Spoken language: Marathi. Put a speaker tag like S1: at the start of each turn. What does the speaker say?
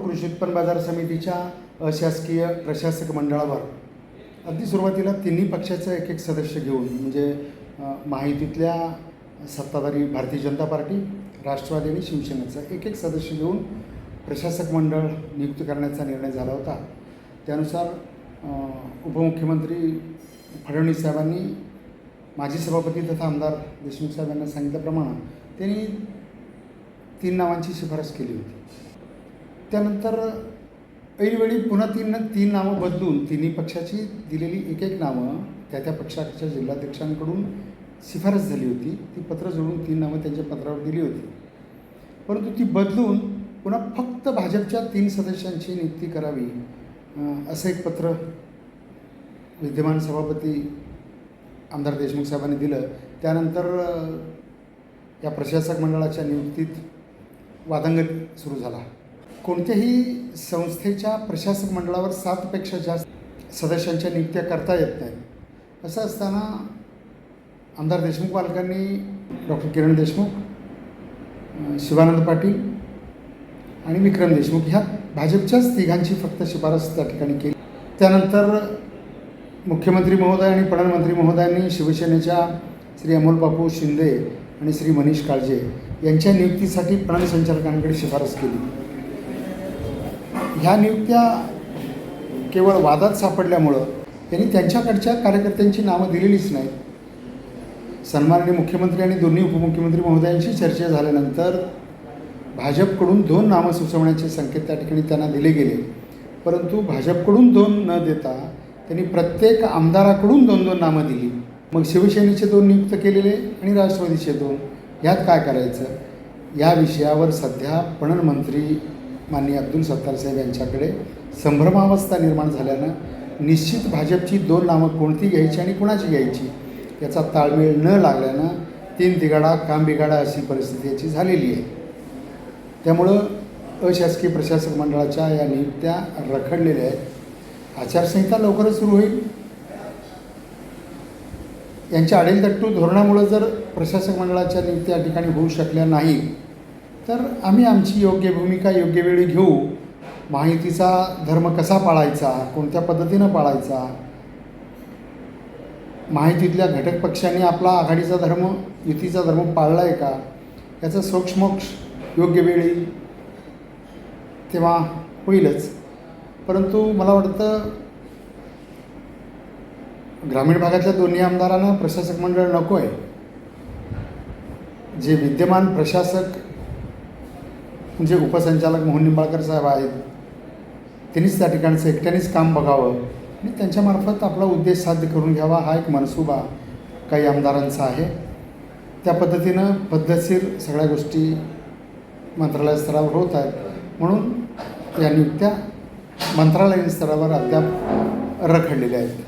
S1: कृषी उत्पन्न बाजार समितीच्या अशासकीय प्रशासक मंडळावर अगदी सुरुवातीला तिन्ही पक्षाचं एक एक सदस्य घेऊन म्हणजे महायुतीतल्या सत्ताधारी भारतीय जनता पार्टी, राष्ट्रवादी आणि शिवसेनेचं एक एक सदस्य घेऊन प्रशासक मंडळ नियुक्त करण्याचा निर्णय झाला होता. त्यानुसार उपमुख्यमंत्री फडणवीस साहेबांनी माजी सभापती तथा आमदार देशमुख साहेब यांना सांगितल्याप्रमाणे त्यांनी 3 नावांची शिफारस केली होती. त्यानंतर ऐनवेळी पुन्हा तीन नावं बदलून तिन्ही पक्षाची दिलेली एक एक नावं त्या पक्षाच्या जिल्हाध्यक्षांकडून शिफारस झाली होती. ती पत्र जोडून 3 नावं त्यांच्या पत्रावर दिली होती. परंतु ती बदलून पुन्हा फक्त भाजपच्या 3 सदस्यांची नियुक्ती करावी असं एक पत्र विद्यमान सभापती आमदार देशमुख साहेबांनी दिलं. त्यानंतर या प्रशासक मंडळाच्या नियुक्तीत वादंग सुरू झाला. कोणत्याही संस्थेच्या प्रशासक मंडळावर 7 पेक्षा जास्त सदस्यांच्या नियुक्त्या करता येत नाहीत. असं असताना आमदार देशमुख पालकांनी डॉक्टर किरण देशमुख, शिवानंद पाटील आणि विक्रम देशमुख ह्या भाजपच्याच तिघांची फक्त शिफारस त्या ठिकाणी केली. त्यानंतर मुख्यमंत्री महोदय आणि प्रधानमंत्री महोदयांनी शिवसेनेच्या श्री अमोल बापू शिंदे आणि श्री मनीष काळजे यांच्या नियुक्तीसाठी प्रणाली संचालकांकडे शिफारस केली. ह्या नियुक्त्या केवळ वादात सापडल्यामुळं त्यांनी त्यांच्याकडच्या कार्यकर्त्यांची नावं दिलेलीच नाहीत. सन्माननीय मुख्यमंत्री आणि दोन्ही उपमुख्यमंत्री महोदयांशी चर्चा झाल्यानंतर भाजपकडून 2 नावं सुचवण्याचे संकेत त्या ठिकाणी त्यांना दिले गेले. परंतु भाजपकडून 2 न देता त्यांनी प्रत्येक आमदाराकडून 2-2 नावं दिली. मग शिवसेनेचे 2 नियुक्त केलेले आणि राष्ट्रवादीचे 2. ह्यात काय करायचं या विषयावर सध्या पणन मंत्री माननीय अब्दुल सत्तार साहेब यांच्याकडे संभ्रमावस्था निर्माण झाल्यानं निश्चित भाजपची 2 नावं कोणती घ्यायची आणि कुणाची घ्यायची याचा ताळमेळ न लागल्यानं 3 तिघाडा काम बिघाडा अशी परिस्थिती याची झालेली आहे. त्यामुळं अशासकीय प्रशासक मंडळाच्या या नियुक्त्या रखडलेल्या आहेत. आचारसंहिता लवकरच सुरू होईल. यांच्या आडेलतट्टू धोरणामुळं जर प्रशासक मंडळाच्या नियुक्त्या या ठिकाणी होऊ शकल्या नाही तर आम्ही आमची योग्य भूमिका योग्य वेळी घेऊ. महायुतीचा धर्म कसा पाळायचा, कोणत्या पद्धतीनं पाळायचा, महायुतीतल्या घटक पक्षांनी आपला आघाडीचा धर्म युतीचा धर्म पाळला आहे का याचा सोक्षमोक्ष योग्य वेळी तेव्हा होईलच. परंतु मला वाटतं ग्रामीण भागातल्या दोन्ही आमदारांना प्रशासक मंडळ नको आहे. जे विद्यमान प्रशासक म्हणजे उपसंचालक मोहन निंबाळकर साहेब आहेत त्यांनीच त्या ठिकाणचं एकट्यानेच काम बघावं आणि त्यांच्यामार्फत आपला उद्देश साध्य करून घ्यावा हा एक मनसुबा काही आमदारांचा आहे. त्या पद्धतीनं पद्धतशीर सगळ्या गोष्टी मंत्रालय स्तरावर होत आहेत. म्हणून या नियुक्त्या मंत्रालयीन स्तरावर अद्याप रखडलेल्या आहेत.